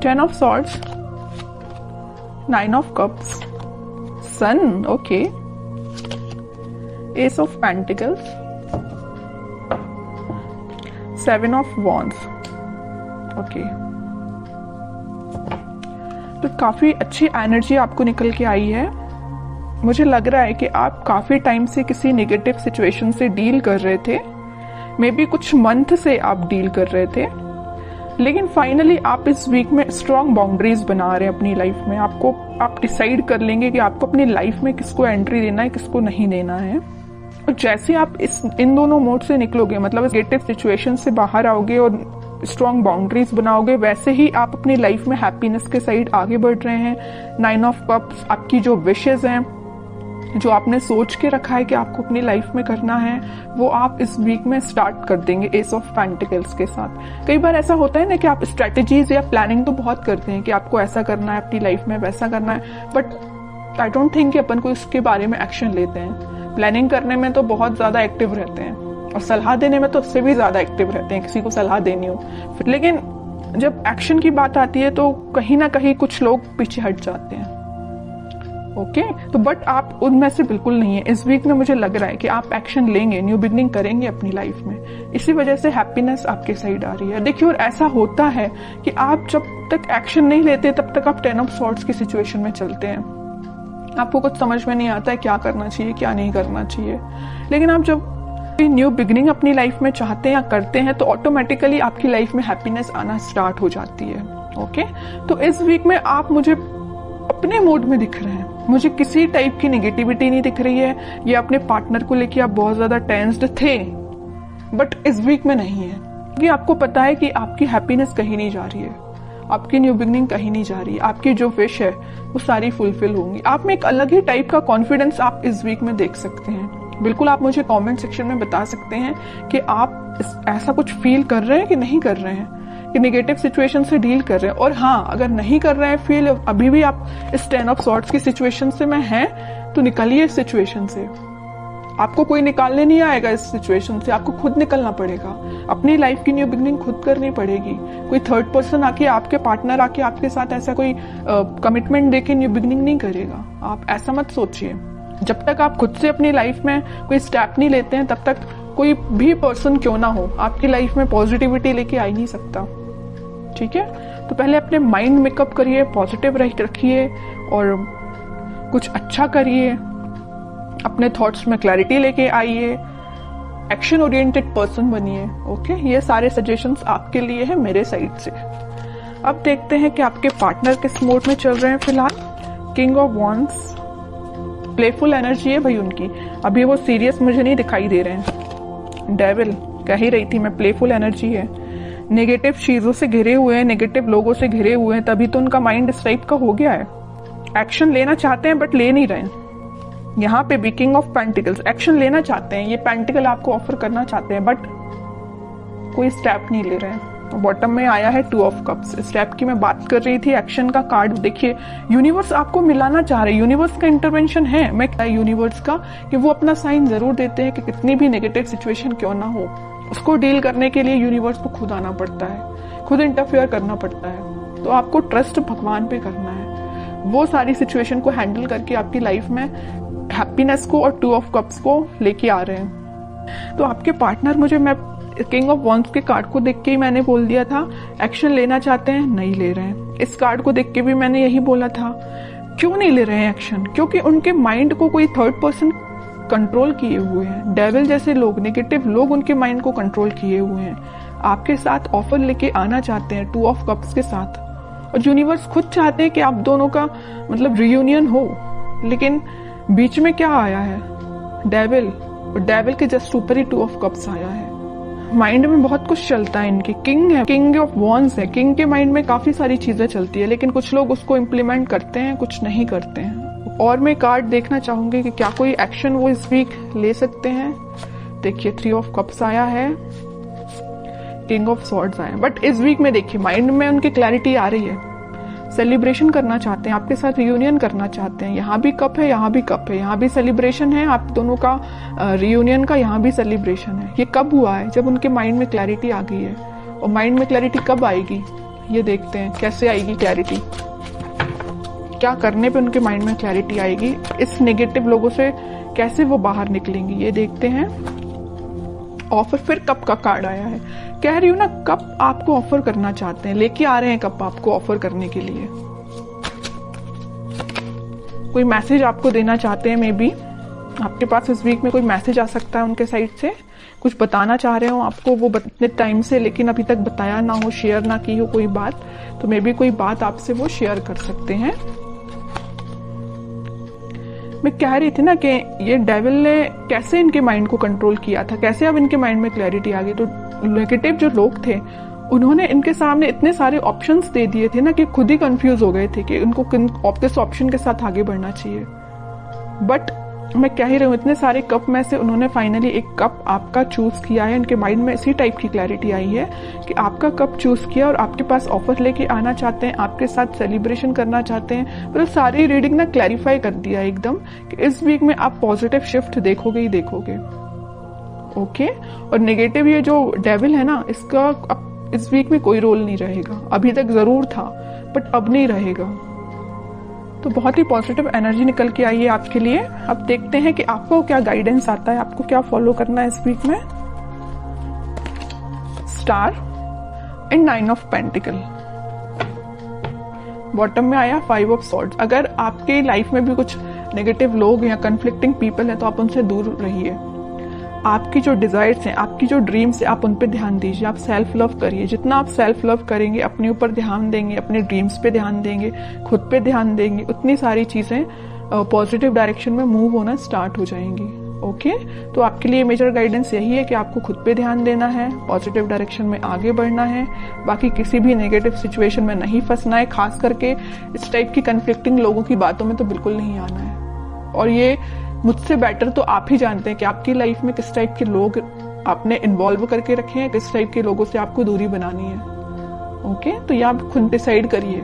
10 of swords, 9 of cups, sun, okay, ace of pentacles, 7 of wands, okay। तो काफी अच्छी energy आपको निकल के आई है। मुझे लग रहा है कि आप काफी टाइम से किसी नेगेटिव सिचुएशन से डील कर रहे थे, मे बी कुछ मंथ से आप डील कर रहे थे, लेकिन फाइनली आप इस वीक में स्ट्रॉन्ग बाउंड्रीज बना रहे हैं अपनी लाइफ में। आप डिसाइड कर लेंगे कि आपको अपनी लाइफ में किसको एंट्री देना है, किसको नहीं देना है। और जैसे आप इन दोनों मोड से निकलोगे, मतलब नेगेटिव सिचुएशन से बाहर आओगे और स्ट्रॉन्ग बाउंड्रीज बनाओगे, वैसे ही आप अपनी लाइफ में हैप्पीनेस के साइड आगे बढ़ रहे हैं। 9 ऑफ कप्स आपकी जो विशेज हैं, जो आपने सोच के रखा है कि आपको अपनी लाइफ में करना है, वो आप इस वीक में स्टार्ट कर देंगे एस ऑफ पेंटिकल्स के साथ। कई बार ऐसा होता है ना कि आप स्ट्रेटेजीज या प्लानिंग तो बहुत करते हैं कि आपको ऐसा करना है अपनी लाइफ में, वैसा करना है, बट आई डोंट थिंक कि अपन को इसके बारे में एक्शन लेते हैं। प्लानिंग करने में तो बहुत ज्यादा एक्टिव रहते हैं और सलाह देने में तो उससे भी ज्यादा एक्टिव रहते हैं, किसी को सलाह देनी हो। लेकिन जब एक्शन की बात आती है तो कहीं ना कहीं कुछ लोग पीछे हट जाते हैं। ओके, तो बट आप उनमें से बिल्कुल नहीं है। इस वीक में मुझे लग रहा है कि आप एक्शन लेंगे, न्यू बिगनिंग करेंगे अपनी लाइफ में। इसी वजह से हैप्पीनेस आपके साइड आ रही है। देखिए, और ऐसा होता है कि आप जब तक एक्शन नहीं लेते तब तक आप 10 ऑफ सॉर्ड्स की सिचुएशन में चलते हैं। आपको कुछ समझ में नहीं आता है क्या करना चाहिए, क्या नहीं करना चाहिए। लेकिन आप जब न्यू बिगनिंग अपनी लाइफ में चाहते हैं या करते हैं तो ऑटोमेटिकली आपकी लाइफ में हैप्पीनेस आना स्टार्ट हो जाती है। ओके, तो इस वीक में आप मुझे अपने मोड में दिख रहे हैं। मुझे किसी टाइप की नेगेटिविटी नहीं दिख रही है। ये अपने पार्टनर को लेके आप बहुत ज्यादा टेंस्ड थे, बट इस वीक में नहीं है, क्योंकि आपको पता है कि आपकी हैप्पीनेस कहीं नहीं जा रही है, आपकी न्यू बिगनिंग कहीं नहीं जा रही है। आपकी जो विश है वो सारी फुलफिल होंगी। आप में एक अलग ही टाइप का कॉन्फिडेंस आप इस वीक में देख सकते हैं। बिल्कुल आप मुझे कमेंट सेक्शन में बता सकते हैं कि आप ऐसा कुछ फील कर रहे हैं कि नहीं कर रहे हैं, कि नेगेटिव सिचुएशन से डील कर रहे हैं। और हाँ, अगर नहीं कर रहे हैं फील, अभी भी आप इस 10 ऑफ सॉर्ड्स की सिचुएशन से में हैं, तो निकलिए इस सिचुएशन से। आपको कोई निकालने नहीं आएगा इस सिचुएशन से, आपको खुद निकलना पड़ेगा। अपनी लाइफ की न्यू बिगनिंग खुद करनी पड़ेगी। कोई थर्ड पर्सन आके, आपके पार्टनर आके आपके साथ ऐसा कोई कमिटमेंट देके न्यू बिगनिंग नहीं करेगा। आप ऐसा मत सोचिए। जब तक आप खुद से अपनी लाइफ में कोई स्टेप नहीं लेते हैं, तब तक कोई भी पर्सन क्यों ना हो आपकी लाइफ में पॉजिटिविटी लेके आ ही नहीं सकता। ठीक है, तो पहले अपने माइंड मेकअप करिए, पॉजिटिव रखिए और कुछ अच्छा करिए। अपने थॉट्स में क्लैरिटी लेके आइए, एक्शन ओरिएंटेड पर्सन बनिए। ओके, ये सारे सजेशंस आपके लिए है मेरे साइड से। अब देखते हैं कि आपके पार्टनर किस मोड में चल रहे हैं फिलहाल। King of wands, playful energy है भाई उनकी, अभी वो सीरियस मुझे नहीं दिखाई दे रहे हैं। डेविल, कह ही रही थी मैं, प्लेफुल एनर्जी है। नेगेटिव चीजों से घिरे हुए हैं, नेगेटिव लोगों से घिरे हुए हैं, तभी तो उनका माइंड इस टाइप का हो गया है। एक्शन लेना चाहते हैं बट ले नहीं रहे हैं। यहाँ पे भी किंग ऑफ पेंटिकल्स, एक्शन लेना चाहते हैं, ये पेंटिकल आपको ऑफर करना चाहते हैं, बट कोई स्टेप नहीं ले रहे हैं। बॉटम में आया है 2 ऑफ कप्स। स्टेप की मैं बात कर रही थी, एक्शन का कार्ड देखिए। यूनिवर्स आपको मिलाना चाह रहे हैं, यूनिवर्स का इंटरवेंशन है। मैं यूनिवर्स का कि वो अपना साइन जरूर देते हैं कि कितनी भी नेगेटिव सिचुएशन क्यों ना हो, उसको डील करने के लिए यूनिवर्स को खुद आना पड़ता है, खुद इंटरफेयर करना पड़ता है। तो आपको ट्रस्ट भगवान पे करना है। वो सारी सिचुएशन को हैंडल करके आपकी लाइफ में हैप्पीनेस को और 2 ऑफ कप्स को लेके आ रहे हैं। तो आपके पार्टनर, मुझे मैं किंग ऑफ वॉन्ड्स के कार्ड को देख के ही मैंने बोल दिया था, एक्शन लेना चाहते हैं, नहीं ले रहे हैं। इस कार्ड को देख के भी मैंने यही बोला था। क्यों नहीं ले रहे हैं एक्शन? क्योंकि उनके माइंड को कोई थर्ड पर्सन कंट्रोल किए हुए हैं। डेविल जैसे लोग, नेगेटिव लोग उनके माइंड को कंट्रोल किए हुए हैं। आपके साथ ऑफर लेके आना चाहते हैं 2 ऑफ कप्स के साथ, और यूनिवर्स खुद चाहते हैं कि आप दोनों का मतलब रियूनियन हो। लेकिन बीच में क्या आया है? डेविल, और डेविल के जस्ट ऊपर ही 2 ऑफ कप्स आया है। माइंड में बहुत कुछ चलता है इनके। किंग है, किंग ऑफ वॉन्ड्स है। किंग के माइंड में काफी सारी चीजें चलती है, लेकिन कुछ लोग उसको इम्प्लीमेंट करते हैं, कुछ नहीं करते हैं। और मैं कार्ड देखना चाहूंगी कि क्या कोई एक्शन वो इस वीक ले सकते हैं। देखिए, 3 ऑफ कप्स आया है, किंग ऑफ सॉर्ड्स आया, बट इस वीक में देखिए माइंड में उनकी क्लैरिटी आ रही है। सेलिब्रेशन करना चाहते हैं, आपके साथ रियूनियन करना चाहते हैं। यहाँ भी कप है, यहाँ भी कप है, यहाँ भी सेलिब्रेशन है आप दोनों का रियूनियन का, यहाँ भी सेलिब्रेशन है। ये कब हुआ है? जब उनके माइंड में क्लैरिटी आ गई है। और माइंड में क्लैरिटी कब आएगी? ये देखते हैं कैसे आएगी क्लैरिटी, क्या करने पे उनके माइंड में क्लैरिटी आएगी, इस नेगेटिव लोगों से कैसे वो बाहर निकलेंगी। ये देखते हैं। ऑफर, फिर कप का कार्ड आया है। कह रही हूँ ना, कप आपको ऑफर करना चाहते हैं, लेके आ रहे हैं कप आपको ऑफर करने के लिए। कोई मैसेज आपको देना चाहते हैं, मे बी आपके पास इस वीक में कोई मैसेज आ सकता है उनके साइड से, कुछ बताना चाह रहे हो आपको वो इतने टाइम से, लेकिन अभी तक बताया ना हो, शेयर ना की हो कोई बात, तो मे बी कोई बात आपसे वो शेयर कर सकते हैं। मैं कह रही थी ना कि ये डेविल ने कैसे इनके माइंड को कंट्रोल किया था, कैसे अब इनके माइंड में क्लैरिटी आ गई। तो नेगेटिव जो लोग थे उन्होंने इनके सामने इतने सारे ऑप्शंस दे दिए थे ना कि खुद ही कंफ्यूज हो गए थे कि उनको किस ऑप्शन के साथ आगे बढ़ना चाहिए। बट मैं कह ही रही हूँ, इतने सारे कप में से उन्होंने फाइनली एक कप आपका चूज किया है। इनके माइंड में इसी टाइप की क्लैरिटी आई है कि आपका कप चूज किया और आपके पास ऑफर लेके आना चाहते हैं, आपके साथ सेलिब्रेशन करना चाहते हैं। मतलब सारी रीडिंग ना क्लैरिफाई कर दिया एकदम कि इस वीक में आप पॉजिटिव शिफ्ट देखोगे ही देखोगे। ओके। और नेगेटिव ये जो डेविल है ना, इसका अब इस वीक में कोई रोल नहीं रहेगा। अभी तक जरूर था बट अब नहीं रहेगा। तो बहुत ही पॉजिटिव एनर्जी निकल के आई है आपके लिए। अब देखते हैं कि आपको क्या गाइडेंस आता है, आपको क्या फॉलो करना है इस वीक में। Star and 9 of pentacle. Bottom में आया 5 ऑफ सॉर्ड्स। अगर आपके लाइफ में भी कुछ नेगेटिव लोग या कंफ्लिक्टिंग पीपल हैं तो आप उनसे दूर रहिए। आपकी जो डिजायर्स हैं, आपकी जो ड्रीम्स हैं, आप उन पे ध्यान दीजिए। आप सेल्फ लव करिए। जितना आप सेल्फ लव करेंगे, अपने ऊपर ध्यान देंगे, अपने ड्रीम्स पे ध्यान देंगे, खुद पे ध्यान देंगे, उतनी सारी चीजें पॉजिटिव डायरेक्शन में मूव होना स्टार्ट हो जाएंगी। ओके। तो आपके लिए मेजर गाइडेंस यही है कि आपको खुद पे ध्यान देना है, पॉजिटिव डायरेक्शन में आगे बढ़ना है, बाकी किसी भी नेगेटिव सिचुएशन में नहीं फंसना है। खास करके इस टाइप की कंफ्लिक्टिंग लोगों की बातों में तो बिल्कुल नहीं आना है। और ये मुझसे बेटर तो आप ही जानते हैं कि आपकी लाइफ में किस टाइप के लोग आपने इन्वॉल्व करके रखे हैं, किस टाइप के लोगों से आपको दूरी बनानी है। ओके। तो ये आप खुद डिसाइड करिए।